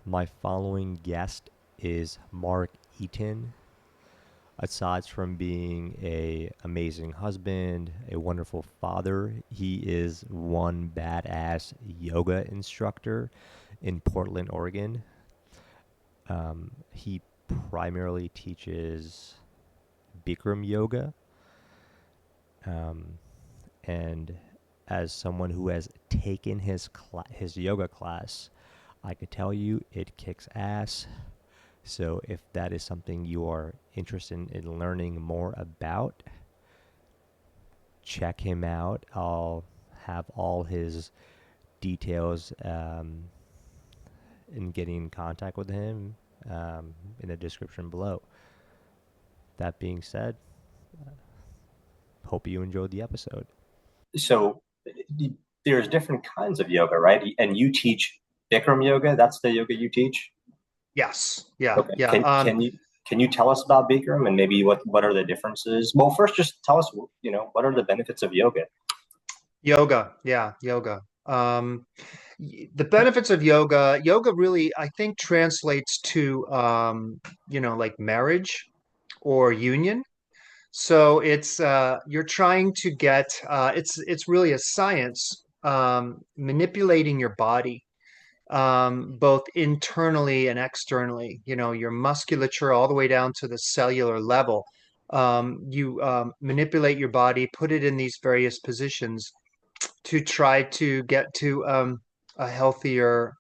My following guest is Mark Eaton. Aside from being a amazing husband, a wonderful father, he is one badass yoga instructor in Portland, Oregon. He primarily teaches Bikram Yoga, um, and as someone who has taken his yoga class, I could tell you it kicks ass. So if that is something you are interested in learning more about, check him out. I'll have all his details in getting in contact with him in the description below. That being said, hope you enjoyed the episode. So there's different kinds of yoga, right? And you teach Bikram yoga. That's the yoga you teach. Yes. Yeah. Okay. Yeah. Can you tell us about Bikram and maybe what are the differences? Well, first, just tell us, what are the benefits of yoga? Yoga. Yeah. Yoga. The benefits of yoga really, I think, translates to, like marriage or union. So you're trying to get it's really a science, manipulating your body, both internally and externally, your musculature all the way down to the cellular level. You manipulate your body, put it in these various positions to try to get to a healthier,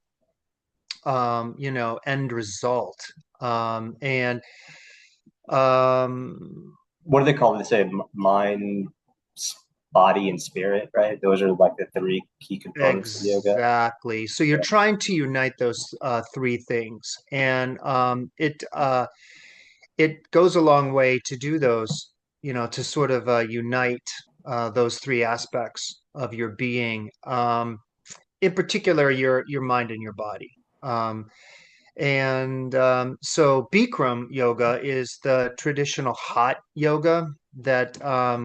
end result. And um, What do they call it? They say mind, body, and spirit, right? Those are like the three key components of yoga. Exactly. So you're Yeah. trying to unite those three things, and it goes a long way to do those, to sort of unite those three aspects of your being. In particular, your mind and your body. So Bikram yoga is the traditional hot yoga that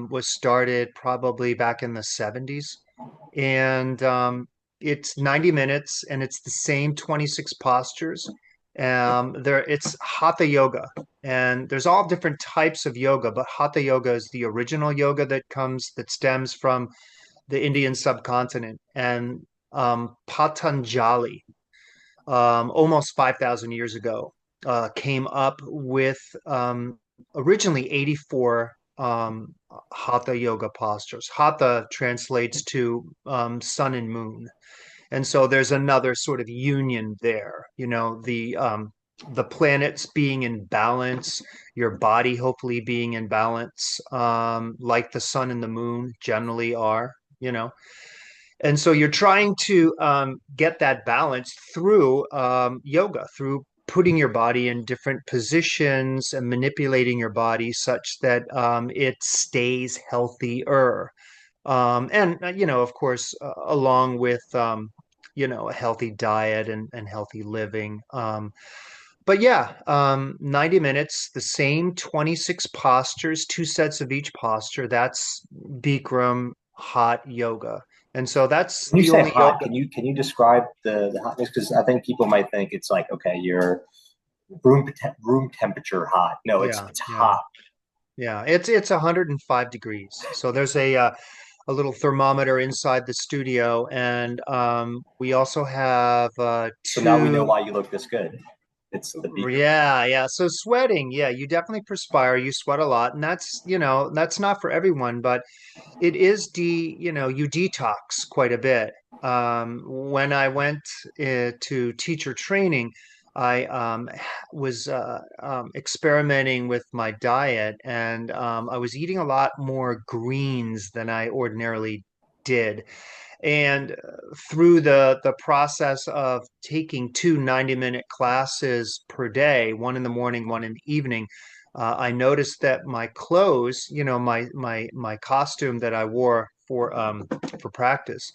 was started probably back in the 70s. And it's 90 minutes and it's the same 26 postures. It's hatha yoga. And there's all different types of yoga, but hatha yoga is the original yoga that stems from the Indian subcontinent. And Patanjali, almost 5,000 years ago, came up with originally 84 hatha yoga postures. Hatha translates to sun and moon. And so there's another sort of union there, the planets being in balance, your body hopefully being in balance, like the sun and the moon generally are, and so you're trying to get that balance through yoga, through putting your body in different positions and manipulating your body such that it stays healthier. Of course, along with, a healthy diet and healthy living. But yeah, 90 minutes, the same 26 postures, two sets of each posture. That's Bikram hot yoga. And so that's When you the say only hot, yoga. can you describe the hotness? Because I think people might think it's like, okay, you're room temperature hot. No, it's Yeah, it's yeah, hot. yeah. It's 105 degrees. So there's a little thermometer inside the studio, and we also have So now we know two. why you look this good. It's the beaker. Yeah, yeah. So sweating, yeah, you definitely perspire, you sweat a lot, and that's not for everyone, but it is you detox quite a bit. When I went to teacher training, I was experimenting with my diet, and I was eating a lot more greens than I ordinarily did. And through the process of taking two 90-minute classes per day, one in the morning, one in the evening, I noticed that my clothes, my costume that I wore for practice,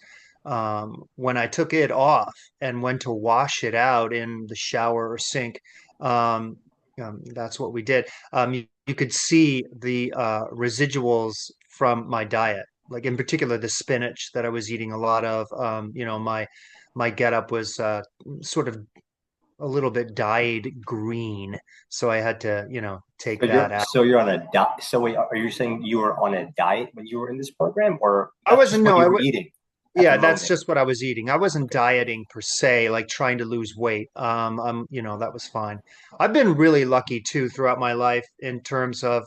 when I took it off and went to wash it out in the shower or sink, that's what we did. You could see the residuals from my diet, like in particular the spinach that I was eating a lot of. My getup was sort of a little bit dyed green, so I had to, take So that out. you're on a diet. So wait, are you saying you were on a diet when you were in this program, or I that's wasn't, just what no, you were eating at the yeah, that's moment? just what I was eating. I wasn't Okay. dieting per se, like trying to lose weight. That was fine. I've been really lucky too throughout my life in terms of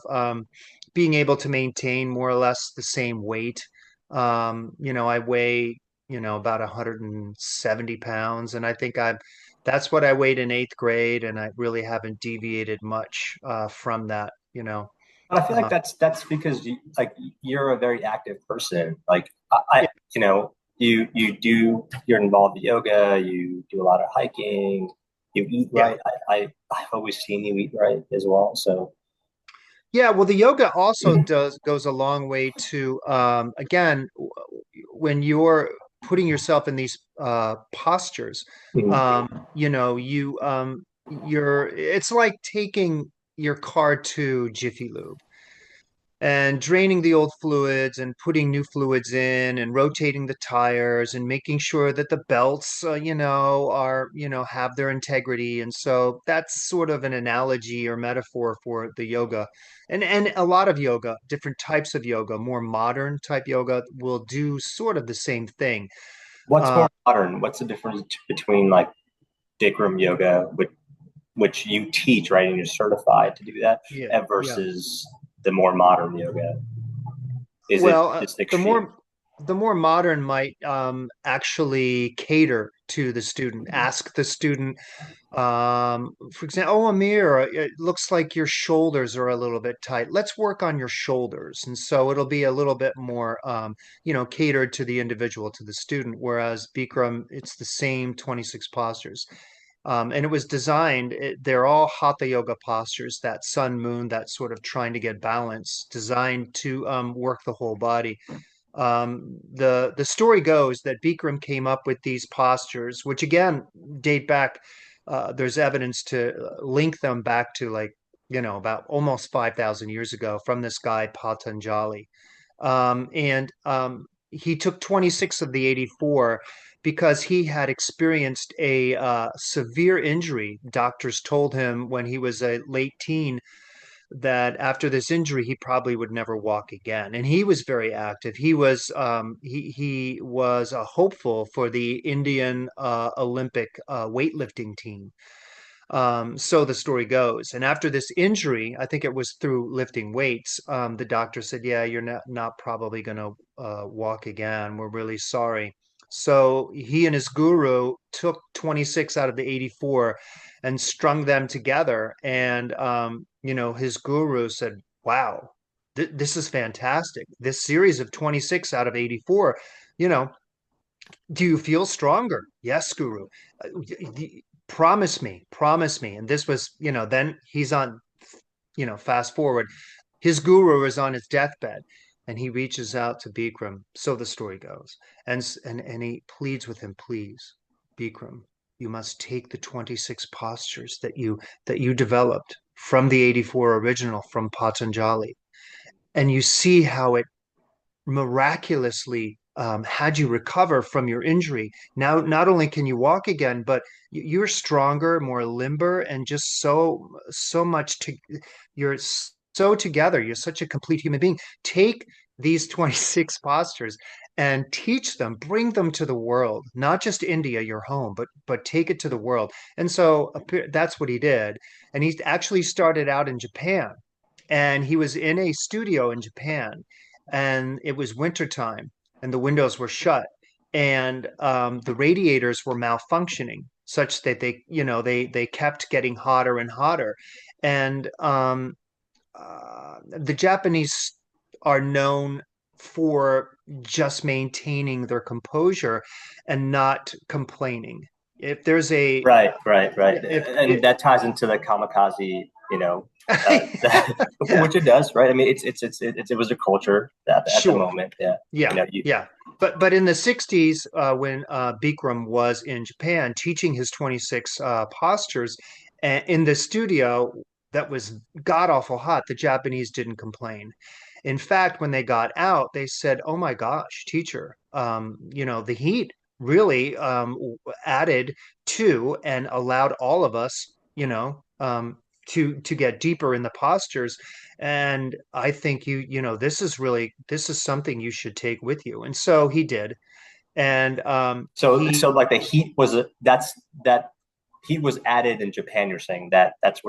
being able to maintain more or less the same weight. I weigh, about 170 pounds, and I think that's what I weighed in eighth grade, and I really haven't deviated much from that. But I feel like Uh, that's because you're a very active person. Like yeah, you're involved in yoga, you do a lot of hiking, you eat yeah. right. I've always seen you eat right as well. So Yeah, well, the yoga also does goes a long way to again when you're putting yourself in these postures, mhm. you're it's like taking your car to Jiffy Lube and draining the old fluids and putting new fluids in and rotating the tires and making sure that the belts are have their integrity. And so that's sort of an analogy or metaphor for the yoga. And a lot of yoga, different types of yoga, more modern type yoga will do sort of the same thing. What's uh more modern? What's the difference between like Bikram yoga, which you teach, right, and you're certified to do that, yeah, and yeah. versus the more modern yoga? Is it Well, just the extreme? more modern might actually cater to the student, ask the student. For example, oh, Amir, it looks like your shoulders are a little bit tight. Let's work on your shoulders. And so it'll be a little bit more, catered to the individual, to the student. Whereas Bikram, it's the same 26 postures. And it was designed, they're all hatha yoga postures, that sun, moon, that sort of trying to get balance, designed to work the whole body. The story goes that Bikram came up with these postures, which again date back. There's evidence to link them back to like about almost 5,000 years ago from this guy Patanjali, and he took 26 of the 84 because he had experienced a severe injury. Doctors told him when he was a late teen that after this injury he probably would never walk again, and he was very active. He was a hopeful for the Indian Olympic weightlifting team, so the story goes. And after this injury, I think it was through lifting weights, the doctor said, yeah, you're not probably going to walk again. We're really sorry. So he and his guru took 26 out of the 84 and strung them together. And, his guru said, wow, this is fantastic. This series of 26 out of 84, you know, do you feel stronger? Yes, guru. Promise me. And this was, then he's on, fast forward. His guru is on his deathbed and he reaches out to Bikram. So the story goes. And he pleads with him, please, Bikram, you must take the 26 postures that you developed from the 84 original from Patanjali. And you see how it miraculously had you recover from your injury. Now, not only can you walk again, but you're stronger, more limber, and just so much to you're so together. You're such a complete human being. Take these 26 postures and teach them, bring them to the world, not just India, your home, but take it to the world. And so that's what he did. And he actually started out in Japan, and he was in a studio in Japan, and it was wintertime and the windows were shut, and the radiators were malfunctioning such that they kept getting hotter and hotter. And the Japanese are known for just maintaining their composure and not complaining. If there's a Right, right, right. if And it, that ties into the kamikaze, yeah, which it does, right? I mean, it was a culture at the sure. moment. Yeah, Yeah, you yeah. But in the 60s, when Bikram was in Japan teaching his 26 postures in the studio that was god awful hot, the Japanese didn't complain. In fact, when they got out, they said, "Oh my gosh, teacher, the heat really added to and allowed all of us, to get deeper in the postures. And I think this is something you should take with you. And so he did. And So like the heat was that heat was added in Japan. You're saying that that's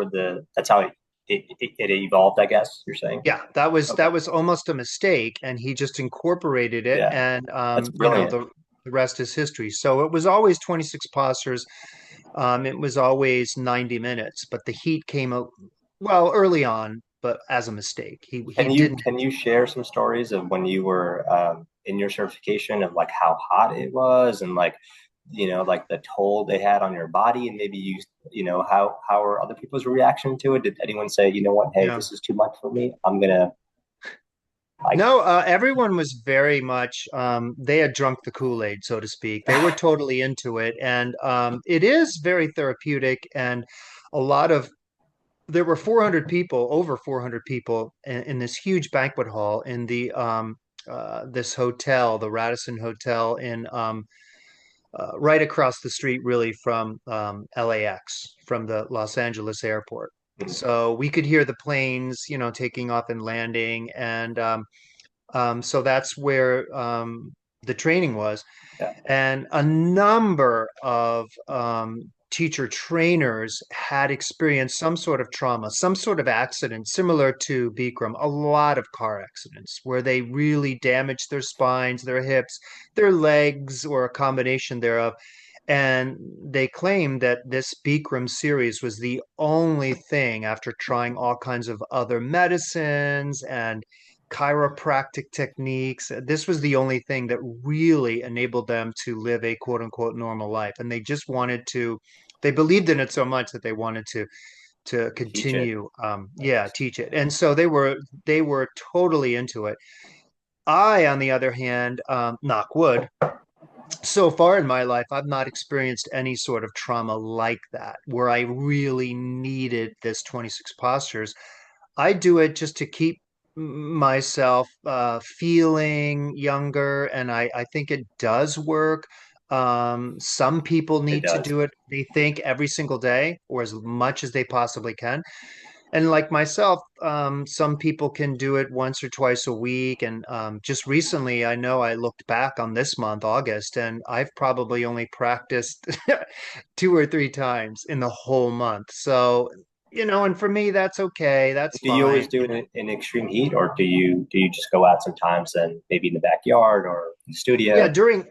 how it evolved. I guess you're saying. yeah, that was Okay. that was almost a mistake, and he just incorporated it, Yeah, and that's brilliant. the rest is history. So it was always 26 postures. It was always 90 minutes, but the heat came out well early on, but as a mistake. He didn't. Can you share some stories of when you were in your certification of like how hot it was and like like the toll they had on your body and maybe how were other people's reaction to it? Did anyone say, you know what, hey, Yeah. this is too much for me? I'm gonna like No, everyone was very much, they had drunk the Kool-Aid, so to speak. They were totally into it. And it is very therapeutic. And a lot of, there were 400 people, over 400 people in this huge banquet hall in this hotel, the Radisson Hotel right across the street, really, from LAX, from the Los Angeles airport. So we could hear the planes, taking off and landing. And so that's where the training was. yeah, And a number of teacher trainers had experienced some sort of trauma, some sort of accident similar to Bikram, a lot of car accidents where they really damaged their spines, their hips, their legs, or a combination thereof. And they claimed that this Bikram series was the only thing, after trying all kinds of other medicines and chiropractic techniques, this was the only thing that really enabled them to live a quote unquote normal life. And they just wanted to, they believed in it so much that they wanted to teach it, continue, I guess. teach it. And so they were totally into it. I, on the other hand, knock wood, so far in my life, I've not experienced any sort of trauma like that, where I really needed this 26 postures. I do it just to keep myself feeling younger, and I think it does work. Some people It need to does. do it, they think, every single day or as much as they possibly can. And like myself, some people can do it once or twice a week. And just recently, I know I looked back on this month, August, and I've probably only practiced 2 or 3 times in the whole month. So, and for me, that's okay. That's Do you always fine. do it in extreme heat, or do you just go out sometimes and maybe in the backyard or in the Yeah, studio? during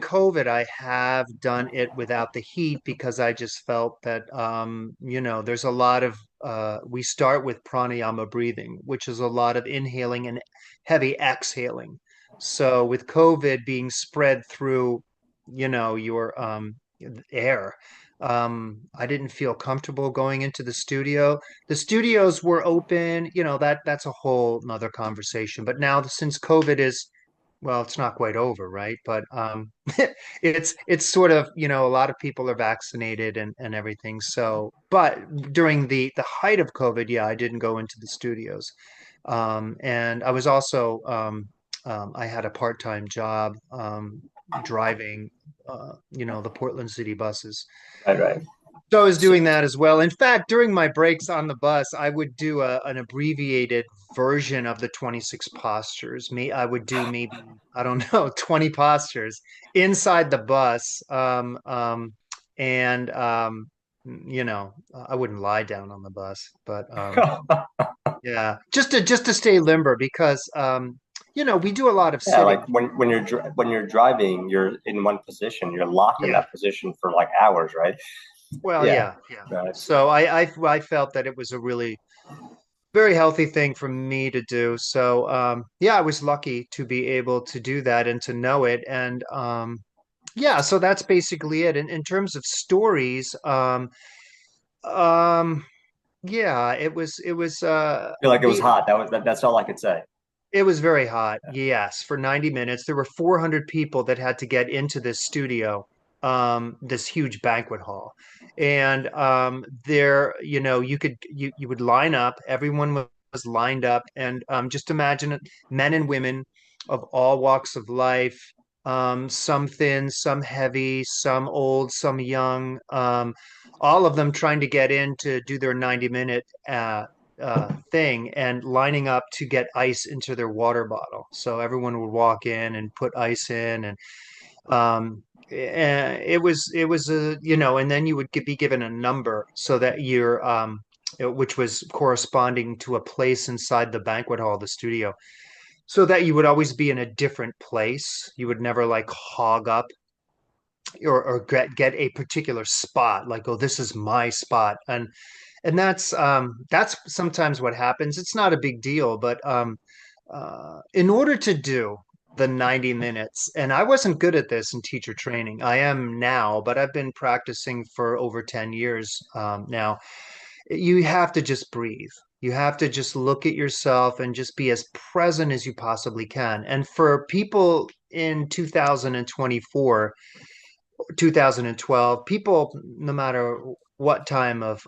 COVID, I have done it without the heat because I just felt that there's a lot of we start with pranayama breathing, which is a lot of inhaling and heavy exhaling. So with COVID being spread through, your air, I didn't feel comfortable going into the studio. The studios were open, that's a whole nother conversation. But now since COVID is, well, it's not quite over, right? But it's sort of, a lot of people are vaccinated and everything. So, but during the height of COVID, yeah, I didn't go into the studios. And I was also I had a part-time job driving the Portland City buses. Right, right. So I was So, doing that as well. In fact, during my breaks on the bus, I would do an abbreviated version of the 26 postures. I would do maybe, I don't know, 20 postures inside the bus. And I wouldn't lie down on the bus, but yeah, just to stay limber because we do a lot of yeah, sitting. like when you're driving, you're in one position. You're locked in Yeah. that position for like hours, right? Well, Yeah. yeah, yeah. No, So I felt that it was a really very healthy thing for me to do. So yeah, I was lucky to be able to do that and to know it. And yeah, so that's basically it. In terms of stories, um, yeah, feel like it was the hot. That's all I could say. it was very hot. Yes, for 90 minutes. There were 400 people that had to get into this studio, this huge banquet hall. And there, you would line up, everyone was lined up, and just imagine it, men and women of all walks of life. some thin, some heavy, some old, some young, all of them trying to get in to do their 90-minute thing and lining up to get ice into their water bottle. So everyone would walk in and put ice in, and it was a, and then you would be given a number so that which was corresponding to a place inside the banquet hall, the studio, so that you would always be in a different place. You would never like hog up or get a particular spot, like, oh, this is my spot. And that's sometimes what happens. It's not a big deal, but in order to do the 90 minutes, and I wasn't good at this in teacher training. I am now, but I've been practicing for over 10 years now. You have to just breathe. You have to just look at yourself and just be as present as you possibly can. And for people in 2024, 2012, people, no matter what time of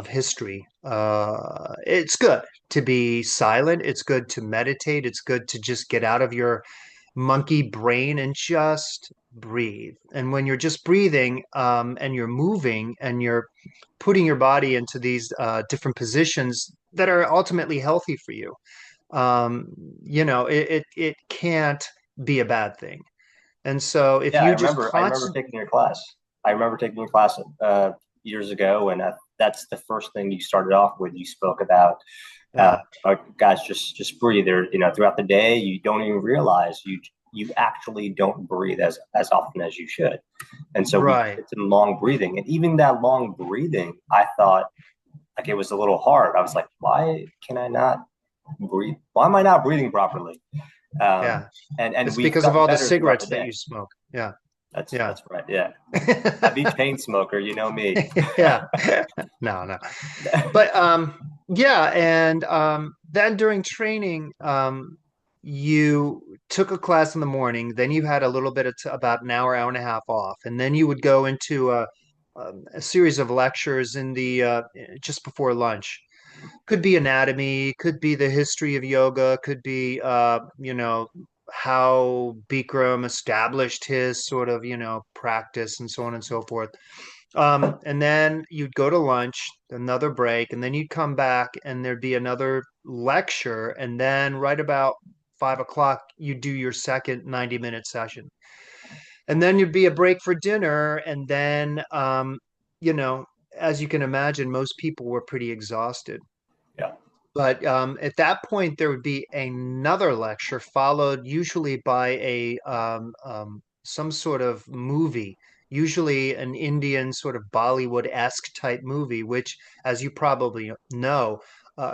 history, it's good to be silent. It's good to meditate. It's good to just get out of your monkey brain and just breathe. And when you're just breathing, and you're moving and you're putting your body into these different positions that are ultimately healthy for you, um, it can't be a bad thing. And so if Yeah, I you just remember. I remember constantly, taking your class. I remember taking your class years ago, and that's the first thing you started off with. You spoke yeah, guys, just breathe. There, throughout the day, you don't even realize you actually don't breathe as often as you should, and so we right, did some long breathing, and even that long breathing, I thought like it was a little hard. I was like, why can I not breathe? Why am I not breathing properly? Um, yeah. and It's we because of felt all the better throughout the cigarettes that you day. smoke. Yeah, yeah. That's right. Yeah. Heavy chain smoker, you know me. Yeah. No, no. But yeah, and then during training, you took a class in the morning, then you had a little bit of about an hour, hour and a half off, and then you would go into a series of lectures in the just before lunch. Could be anatomy, could be the history of yoga, could be how Bikram established his sort of practice and so on and so forth. And then you'd go to lunch, another break, and then you'd come back and there'd be another lecture. And then right about 5 o'clock, you do your second 90-minute session. And then you'd be a break for dinner. And then, you know, as you can imagine, most people were pretty exhausted. Yeah. But at that point, there would be another lecture followed usually by some sort of movie, usually an Indian sort of Bollywood-esque type movie, which, as you probably know,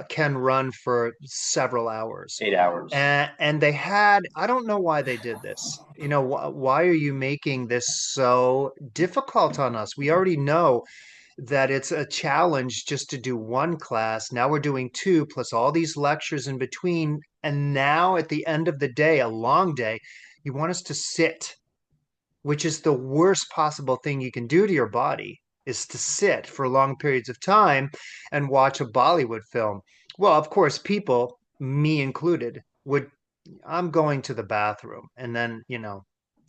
can run for several hours. 8 hours. And they had, I don't know why they did this. Why are you making this so difficult on us? We already know that it's a challenge just to do one class. Now we're doing two, plus all these lectures in between. And now at the end of the day, a long day, you want us to sit, which is the worst possible thing you can do to your body, is to sit for long periods of time and watch a Bollywood film. Well, of course, people, me included, would, I'm going to the bathroom. And then,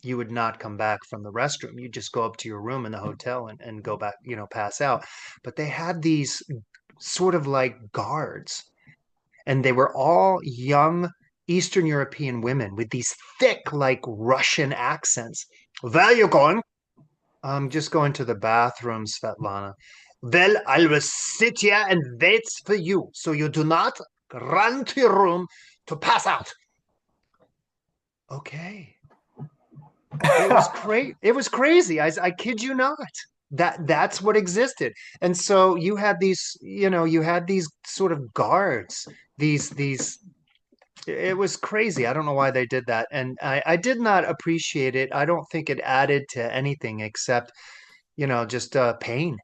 you would not come back from the restroom. You just go up to your room in the hotel and go back, pass out. But they had these sort of like guards, and they were all young Eastern European women with these thick, like Russian accents. Where are you going? I'm just going to the bathroom, Svetlana. Well, I will sit here and wait for you, so you do not run to your room to pass out. Okay. It was great. It was crazy. I kid you not. That's what existed. And so you had these sort of guards, these it was crazy. I don't know why they did that. And I did not appreciate it. I don't think it added to anything except, just pain.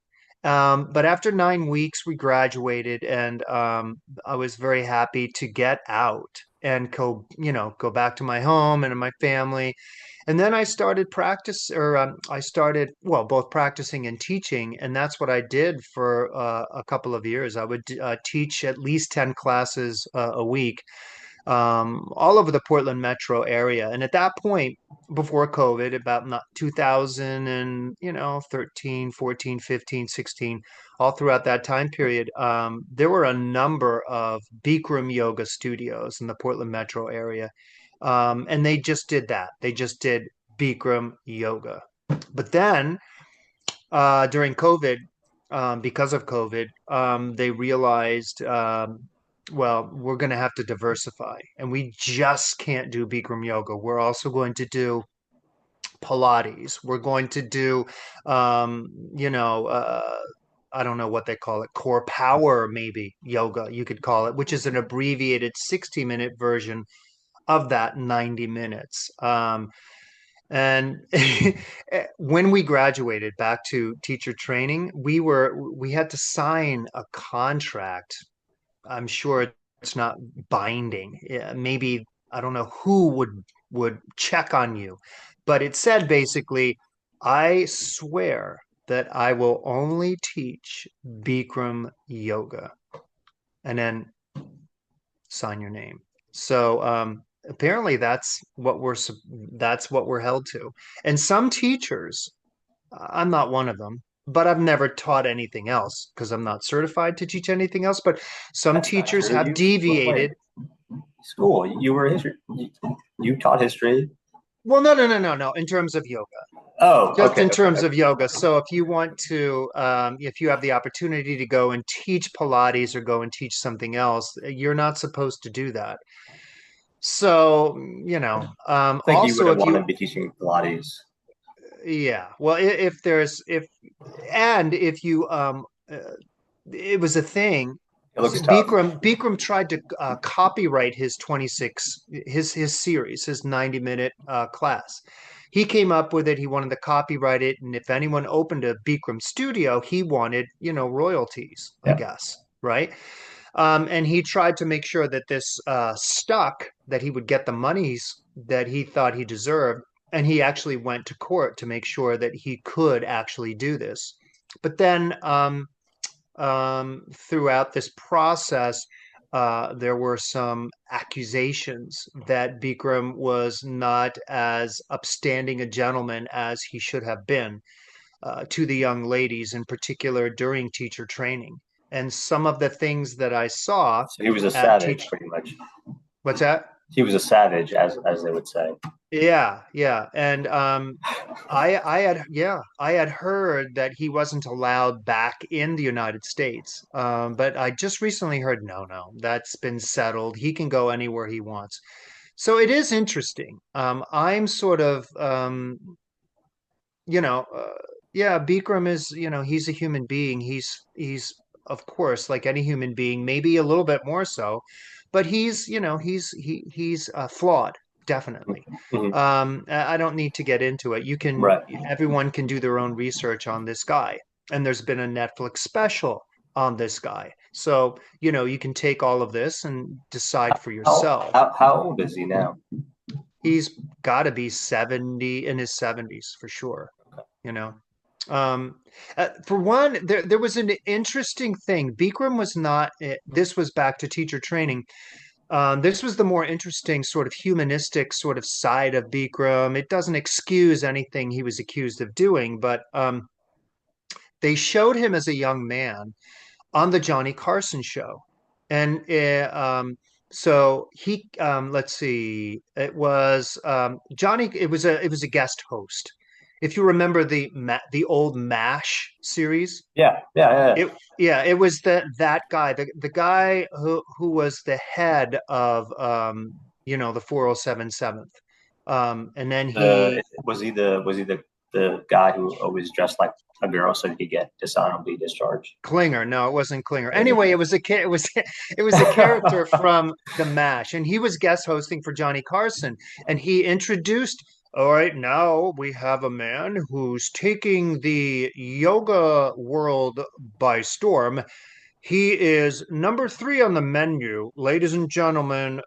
But after 9 weeks, we graduated, and I was very happy to get out and go back to my home and my family. And then I started practice, or I started, well, both practicing and teaching, and that's what I did for a couple of years. I would teach at least 10 classes a week, all over the Portland metro area. And at that point, before COVID, about not 2000 and, 13, 14, 15, 16, all throughout that time period, there were a number of Bikram yoga studios in the Portland metro area. And they just did that. They just did Bikram yoga. But then during COVID, because of COVID, they realized, well, we're going to have to diversify, and we just can't do Bikram yoga. We're also going to do Pilates. We're going to do, um, you know, uh, I don't know what they call it, core power, maybe yoga, you could call it, which is an abbreviated 60-minute version of that 90 minutes. And when we graduated back to teacher training, we had to sign a contract. I'm sure it's not binding. Yeah, maybe I don't know who would check on you, but it said basically, I swear that I will only teach Bikram yoga, and then sign your name. So apparently that's what we're held to. And some teachers, I'm not one of them, but I've never taught anything else because I'm not certified to teach anything else. But some That's not teachers true. have Wait, deviated. school. You were a history. You taught history. Well, no, no, no, no, no. In terms of yoga, Oh, just okay, in okay, terms okay. of yoga. So if you want to, if you have the opportunity to go and teach Pilates or go and teach something else, you're not supposed to do that. So, I think you would also have if you, wanted to be teaching Pilates. yeah, well, if there's, and if you, it was a thing. It So looks tough. Bikram tried to copyright his 26 his series, his 90-minute class. He came up with it. He wanted to copyright it, and if anyone opened a Bikram studio, he wanted, royalties, I Yeah. guess, right? And he tried to make sure that this stuck, that he would get the monies that he thought he deserved. And he actually went to court to make sure that he could actually do this. But then throughout this process, there were some accusations that Bikram was not as upstanding a gentleman as he should have been to the young ladies, in particular during teacher training. And some of the things that I saw So he was a at savage, teach, pretty much. what's that? He was a savage, as they would say. Yeah, yeah. And I had heard that he wasn't allowed back in the United States. But I just recently heard no, that's been settled. He can go anywhere he wants. So it is interesting. I'm sort of you know, yeah, Bikram is, he's a human being. He's of course like any human being, maybe a little bit more so, but he's flawed, definitely. Mhm. I don't need to get into it. Right. Everyone can do their own research on this guy, and there's been a Netflix special on this guy. So, you can take all of this and decide for yourself. How old is he now? He's got to be 70 in his 70s for sure, you know. Um, for one, there was an interesting thing. Bikram was not, this was back to teacher training. This was the more interesting sort of humanistic sort of side of Bikram. It doesn't excuse anything he was accused of doing, but they showed him as a young man on the Johnny Carson show. And so he, let's see, it was Johnny. It was a guest host. If you remember the old MASH series, Yeah, yeah, yeah. it was that guy, the guy who was the head of the 4077th. And then Was he the guy who always dressed like a girl so he could get dishonorably discharged? Klinger. No, it wasn't Klinger. It wasn't Anyway, him. it was a character from the MASH, and he was guest hosting for Johnny Carson, and he introduced. All right, now we have a man who's taking the yoga world by storm. He is number three on the menu, ladies and gentlemen,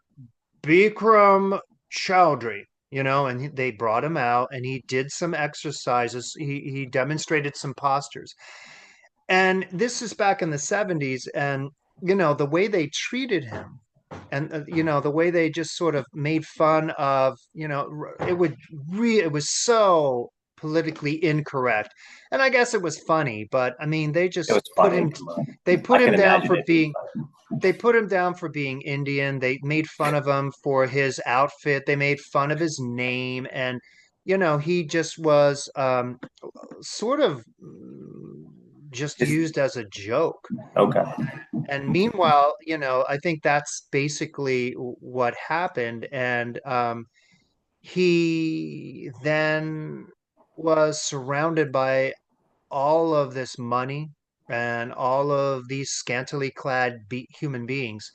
Bikram Chowdhury. And they brought him out, and he did some exercises. He demonstrated some postures. And this is back in the 70s. And, the way they treated him. and you know, the way they just sort of made fun of, you know, it was so politically incorrect. And I guess it was funny, but I mean, It was funny. Come on. they I put can him down imagine for it being being funny. they put him down for being Indian. They made fun of him for his outfit. They made fun of his name. And, you know, he just was sort of just Is used as a joke. okay. And meanwhile, you know, I think that's basically what happened. And he then was surrounded by all of this money and all of these scantily clad human beings,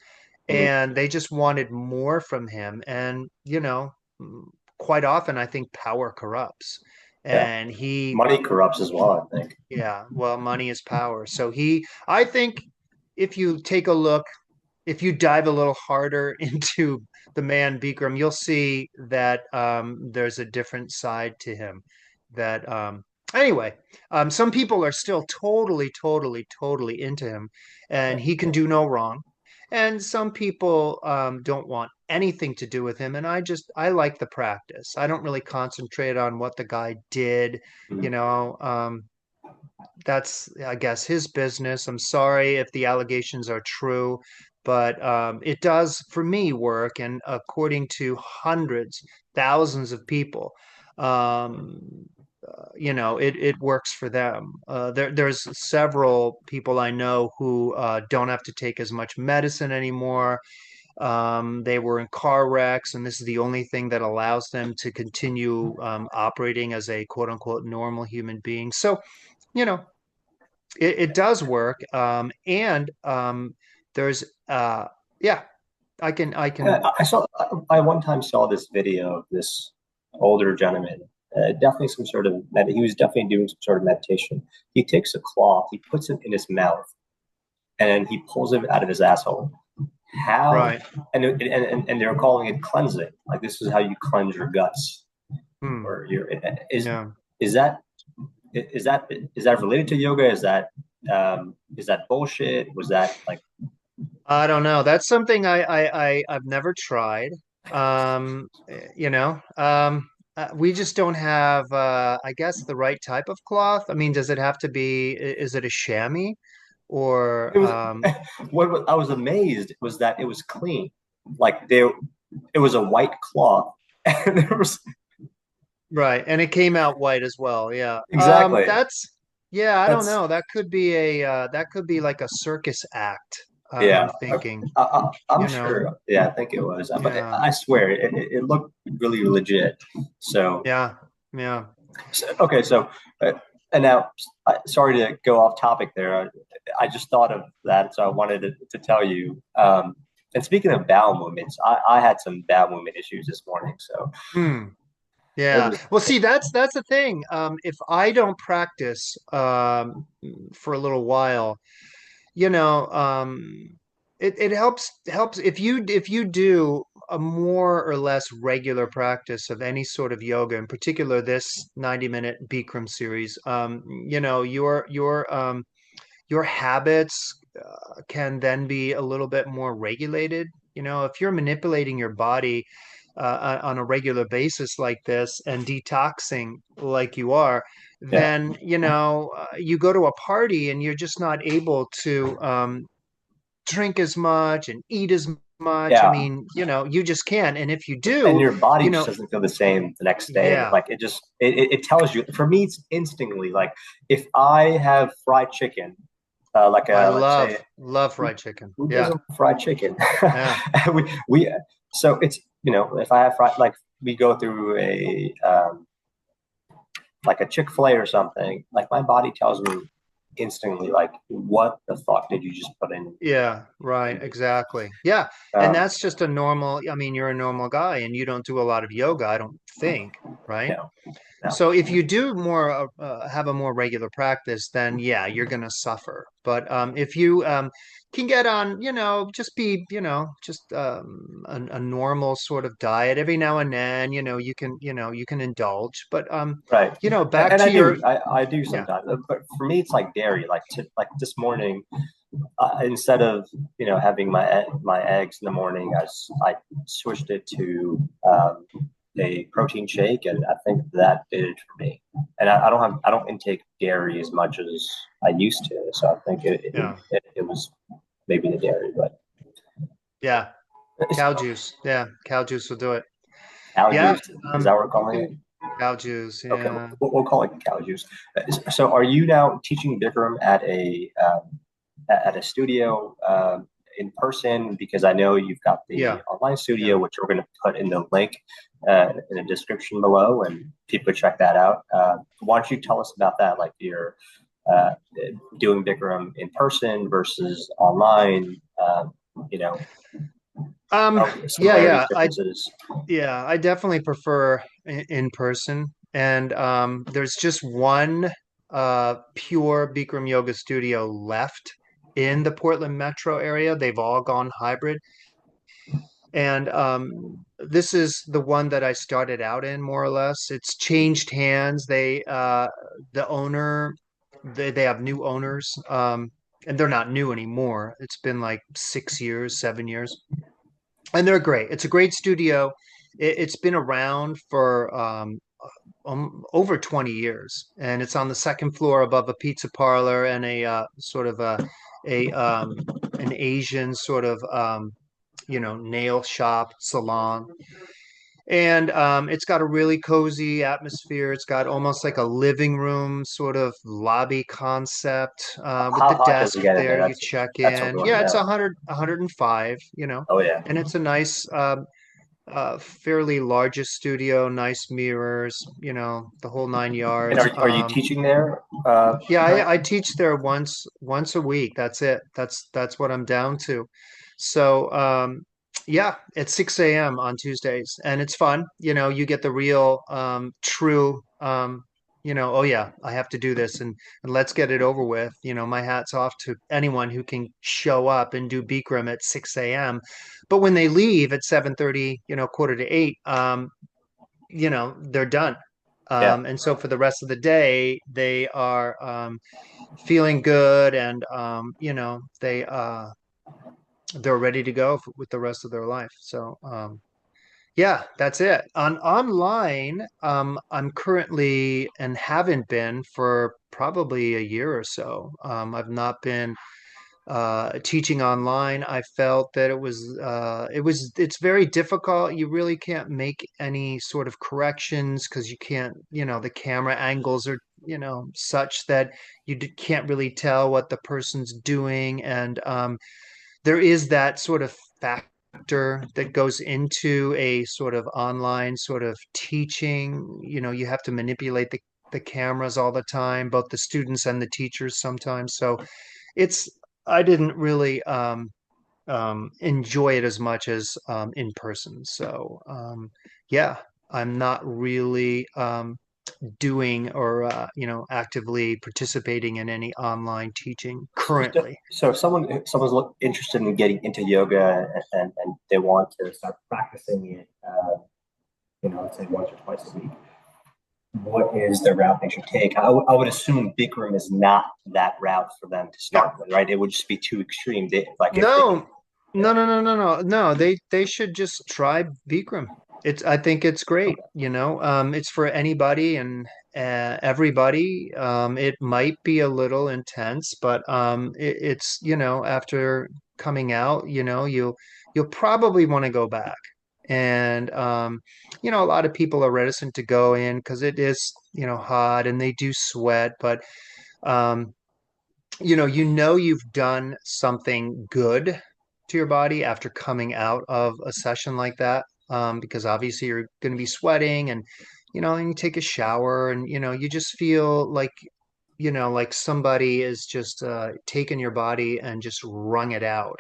Mhm. and they just wanted more from him. And you know, mm, quite often I think power corrupts, Yeah. and he, Money corrupts as well, I think. yeah, well, money is power. So he, I think, if you take a look, if you dive a little harder into the man Bikram, you'll see that there's a different side to him. That anyway, some people are still totally, totally, totally into him, and he can do no wrong. And some people don't want anything to do with him. And I like the practice. I don't really concentrate on what the guy did. You Mhm. know, that's, I guess, his business. I'm sorry if the allegations are true, but it does, for me, work. And according to hundreds, thousands of people, um, you know, it works for them. There's several people I know who don't have to take as much medicine anymore. They were in car wrecks, and this is the only thing that allows them to continue operating as a quote unquote normal human being. So, you know, it does work. And there's yeah, I can I saw. I one time saw this video of this older gentleman. Definitely some sort of he was definitely doing some sort of meditation. He takes a cloth, he puts it in his mouth, and then he pulls it out of his asshole. How right. and they're calling it cleansing. Like this is how you cleanse your guts, Hmm. or your Yeah. is that is that is that related to yoga? Is that bullshit? Was that like I don't know. That's something I've never tried. You know, we just don't have, I guess, the right type of cloth. I mean, does it have to be, is it a chamois it or, was? What I was amazed was that it was clean. Like there, it was a white cloth, and there was right. And it came out white as well. Yeah. exactly Yeah, I don't that's know. That could be like a circus act. I'm yeah. thinking, I'm you know, sure. Yeah, I think it was. But yeah, I swear it looked really legit. So, yeah, yeah. okay, so and now sorry to go off topic there. I just thought of that, so I wanted to tell you. And speaking of bowel movements, I had some bowel movement issues this morning, so Hmm. it Yeah. was Well, see, that's the thing. If I don't practice for a little while, you know, it helps if you do a more or less regular practice of any sort of yoga, in particular this 90-minute Bikram series. You know, your habits can then be a little bit more regulated. You know, if you're manipulating your body on a regular basis like this and detoxing like you are, yeah, then, you know, you go to a party and you're just not able to drink as much and eat as much. I yeah. mean, you know, you just can't. And if you And do, your body you just know, doesn't feel the same the next day. yeah, Like it just it tells you. For me, it's instantly like if I have fried chicken, like I let's say love fried chicken. who Yeah, doesn't like fried chicken? yeah, We so it's if I have fried like we go through a like a Chick-fil-A or something, like my body tells me instantly like what the fuck did you just put yeah, right, in me? exactly. Yeah. And Um, that's just a normal, I mean, you're a normal guy and you don't do a lot of yoga, I don't think, right? no, no, So if you do more have a more regular practice, then yeah, you're gonna suffer. But if you can get on, you know, just be, you know, just a normal sort of diet every now and then, you know, you can indulge. But right. you know, back And to I your, do, I do yeah, sometimes, but for me, it's like dairy. Like this morning, instead of having my eggs in the morning, I switched it to a protein shake, and I think that did it for me. And I don't intake dairy as much as I used to, so I think Yeah. it was maybe the dairy, but Yeah. Cow juice. Yeah. Cow juice will do it. cow Yeah. juice, is that what we're You calling it? can cow juice. Okay, Yeah. we'll call it cow juice. So, are you now teaching Bikram at a studio in person? Because I know you've got the Yeah. online Yeah. studio, which we're going to put in the link in the description below, and people check that out. Why don't you tell us about that? Like you're uh, doing Bikram in person versus online. You know, Yeah, similarities, yeah. differences. I definitely prefer in person. And there's just one pure Bikram yoga studio left in the Portland metro area. They've all gone hybrid. And this is the one that I started out in, more or less. It's changed hands. The owner, they have new owners, and they're not new anymore. It's been like 6 years, 7 years, and they're great. It's a great studio. It's been around for over 20 years, and it's on the second floor above a pizza parlor and a sort of a an Asian sort of nail shop salon. And it's got a really cozy atmosphere. It's got almost like a living room sort of lobby concept with How the hot does desk it get in there? there. You check That's what in. we want to Yeah, it's know. 105, Oh yeah. and it's a nice, fairly largest studio, nice mirrors, the whole nine And yards. are you teaching there? Yeah, Bikram? I teach there once a week. That's it. That's what I'm down to. So yeah, at 6 a.m. on Tuesdays, and it's fun. You get the real true oh yeah, I have to do this, and let's get it over with. My hat's off to anyone who can show up and do Bikram at 6 a.m. But when they leave at 7:30, quarter to eight, they're done. Yeah. And so for the rest of the day, they are feeling good, and they're ready to go with the rest of their life. So yeah, that's it. On online, I'm currently and haven't been for probably a year or so. I've not been teaching online. I felt that it's very difficult. You really can't make any sort of corrections because you can't, the camera angles are, such that can't really tell what the person's doing. And there is that sort of factor that goes into a sort of online sort of teaching. You have to manipulate the cameras all the time, both the students and the teachers sometimes. So it's I didn't really enjoy it as much as in person. So yeah, I'm not really doing or actively participating in any online teaching currently. So if someone's interested in getting into yoga and they want to start practicing it, let's say once or twice a week, what is the route they should take? I would assume Bikram is not that route for them to No, start with, right? It would just be too extreme. Like if they, no, yeah, no, no, no, no, no, no. They should just try Bikram. I think it's great. okay. It's for anybody and everybody. It might be a little intense, but it's after coming out, you'll probably want to go back. And a lot of people are reticent to go in because it is hot and they do sweat, but um, you've done something good to your body after coming out of a session like that, because obviously you're going to be sweating, and and you take a shower, and you just feel like somebody is just taken your body and just wrung it out.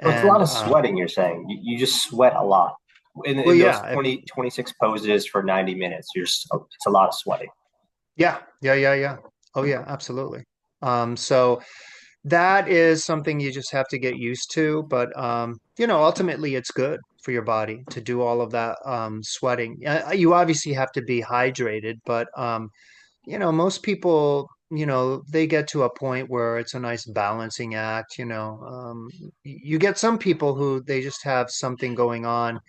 So it's a lot And of sweating, you're saying. You just sweat a lot. well, In those yeah, 26 poses for 90 minutes, it's a lot of sweating. yeah, yeah, yeah, yeah. Oh yeah, absolutely. So that is something you just have to get used to, but ultimately it's good for your body to do all of that sweating. You obviously have to be hydrated, but most people they get to a point where it's a nice balancing act. You get some people who they just have something going on.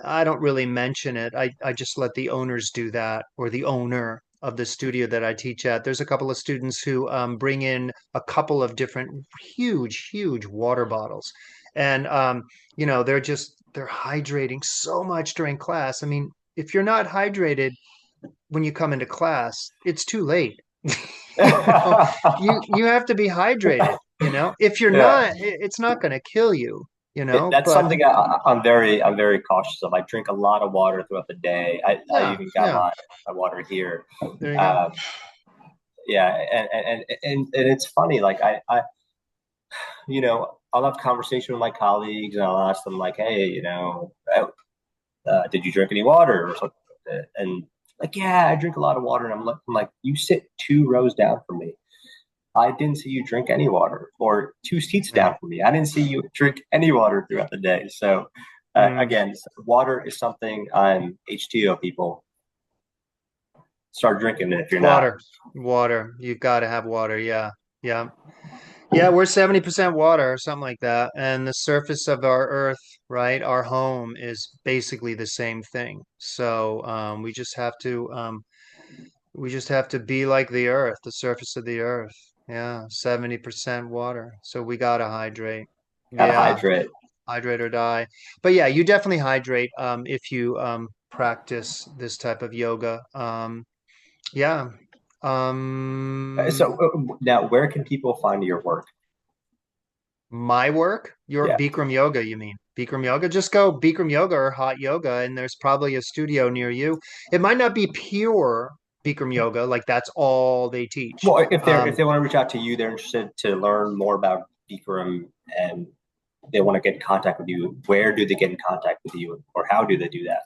I don't really mention it. I just let the owners do that, or the owner of the studio that I teach at. There's a couple of students who bring in a couple of different huge, huge water bottles. And they're hydrating so much during class. I mean, if you're not hydrated when you come into class, it's too late. You know, you have to be hydrated, If you're Yeah. not, it's not going to kill you, That's but something I'm very cautious of. I drink a lot of water throughout the day. I yeah, even got yeah, my water here. there you go. Um, yeah, and it's funny. Like I'll have conversation with my colleagues, and I'll ask them like, hey, did you drink any water or something? And like, yeah, I drink a lot of water. And I'm like, you sit 2 rows down from me. I didn't see you drink any water, or 2 seats Yeah. down from me. I didn't see you drink any water throughout the day. So, Mm. again, water is something I'm H2O people start drinking it if you're not. Water, water. You've got to have water. Yeah, yeah, yeah. We're 70% water or something like that. And the surface of our Earth, right, our home is basically the same thing. So we just have to be like the Earth, the surface of the Earth. Yeah, 70% water. So we gotta hydrate. Gotta Yeah, hydrate. hydrate or die. But yeah, you definitely hydrate if you practice this type of yoga. Yeah. So Um, now, where can people find your work? my work, your Yeah. Bikram yoga, you mean? Bikram yoga? Just go Bikram yoga or hot yoga, and there's probably a studio near you. It might not be pure Bikram yoga, like that's all they teach. Well, if they want to reach out to you, they're interested to learn more about Bikram and they want to get in contact with you. Where do they get in contact with you, or how do they do that?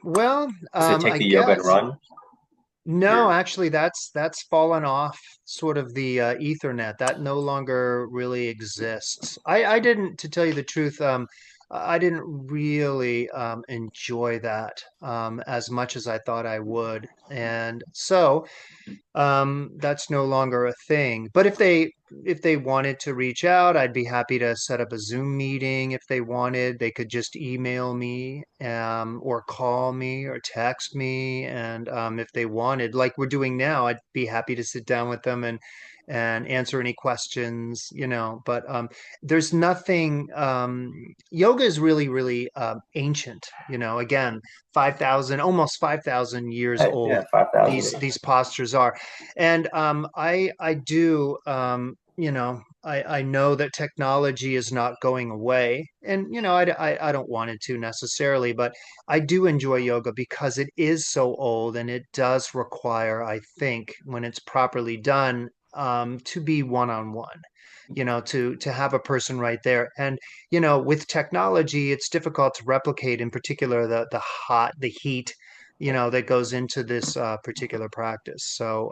Well, Does it take I the yoga and guess. run? No, You're actually, that's fallen off sort of the Ethernet. That no longer really exists. I didn't, to tell you the truth, I didn't really enjoy that as much as I thought I would, and so that's no longer a thing. But if they wanted to reach out, I'd be happy to set up a Zoom meeting. If they wanted, they could just email me or call me or text me. And if they wanted, like we're doing now, I'd be happy to sit down with them and answer any questions, But there's nothing. Yoga is really, really ancient. Again, 5,000, almost 5,000 years yeah, old. 5,000. These postures are, and I do, I know that technology is not going away, and I don't want it to necessarily, but I do enjoy yoga because it is so old and it does require, I think, when it's properly done, to be one-on-one. To have a person right there. And with technology, it's difficult to replicate, in particular the heat, that goes into this particular practice. So,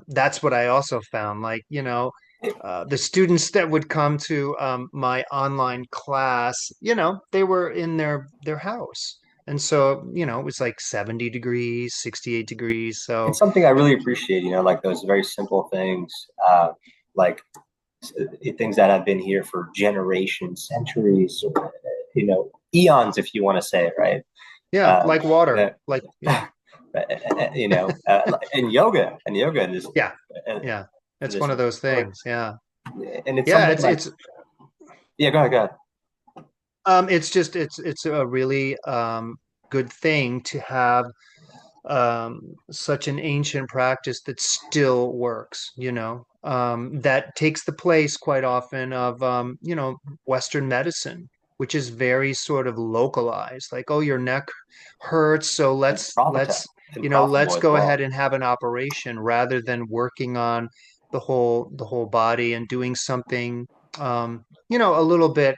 that's what I also found. Like, the students that would come to my online class, they were in their house. And so, it was like 70 degrees, 68 degrees. So, It's something I really appreciate, like those very simple things, like things that have been here for generations, centuries, eons, if you want to say it, right? yeah, Um, like water, that, like, yeah, and yoga, and this, yeah, and, yeah. and It's this, one of those like, things. Yeah. and it's Yeah, something it's like, it's yeah, go ahead, go ahead. it's just it's a really good thing to have such an ancient practice that still works, that takes the place quite often of, Western medicine, which is very sort of localized. Like, oh, your neck hurts, so And let's profitable as go ahead well, and have an operation rather than working on the whole body and doing something, a little bit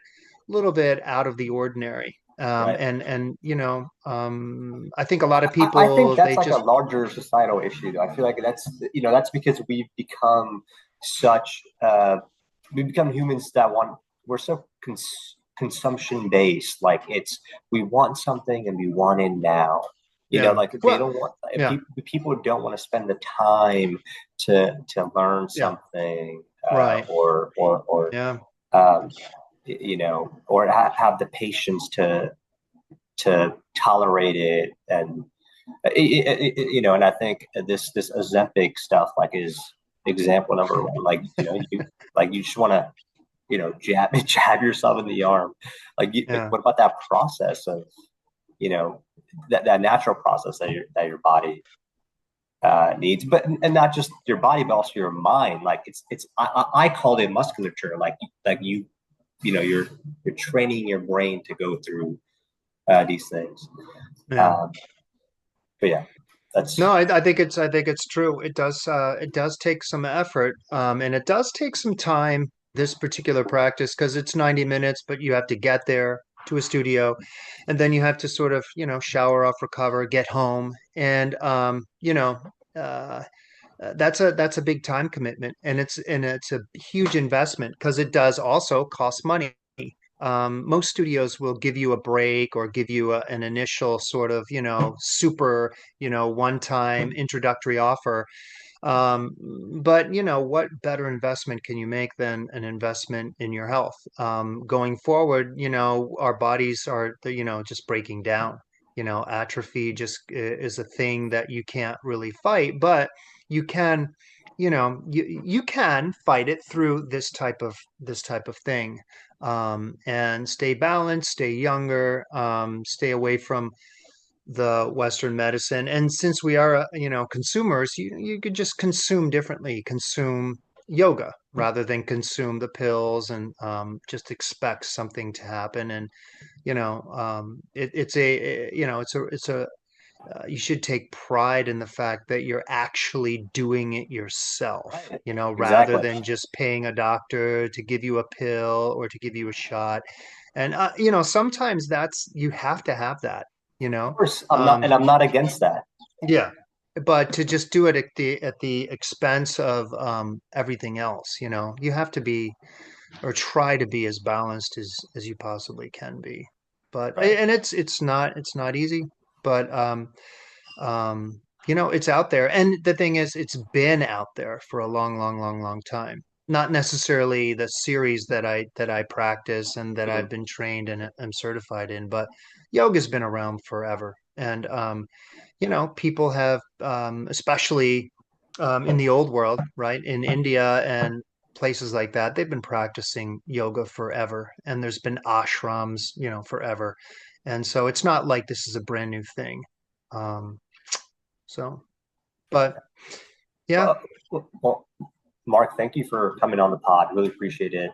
out of the ordinary. right? I think a lot of I think people, that's they like a just, larger societal issue. I feel like that's because such we become humans that we're so consumption based. Like we want something and we want it now. You know, Yeah. like they Well, don't want yeah. people don't want to spend the time to learn Yeah. something Right. or Yeah. um, you know, or have the patience to tolerate it and you know, and I think this Ozempic stuff like is example number one. Like, you know, you just want to, you know, jab yourself in the arm. Like, Yeah. what about that process of, you know, that natural process that your body needs, but and not just your body, but also your mind. Like I call it musculature. Like you know, you're training your brain to go through these things. Yeah. Um, but yeah, No, that's I think it's true. It does take some effort, and it does take some time, this particular practice, because it's 90 minutes, but you have to get there to a studio, and then you have to sort of, shower off, recover, get home, and uh, that's a big time commitment, and it's a huge investment because it does also cost money. Most studios will give you a break or give you an initial sort of, super, one-time introductory offer. Um, but what better investment can you make than an investment in your health? Going forward, our bodies are, just breaking down. Atrophy just is a thing that you can't really fight, but you can, you can fight it through this type of thing. And stay balanced, stay younger, stay away from the Western medicine. And since we are, consumers, you could just consume differently, consume yoga rather than consume the pills and just expect something to happen. And, it's a you should take pride in the fact that you're actually doing it yourself, right. rather Exactly. than just paying a doctor to give you a pill or to give you a shot. And, sometimes you have to have that, you Of know. course, Um, I'm not against that. yeah, but to just do it at the expense of everything else, you have to be or try to be as balanced as you possibly can be. But Right. and it's not easy, but it's out there. And the thing is, it's been out there for a long, long, long, long time. Not necessarily the series that I practice and that I've Mhm. been trained and am certified in, but yoga's been around forever. And people have, especially in the old world, right, in India and places like that, they've been practicing yoga forever, and there's been ashrams, forever. And so it's not like this is a brand new thing. Um, so, but yeah, Well, well, Mark, thank you for coming on the pod. Really appreciate it.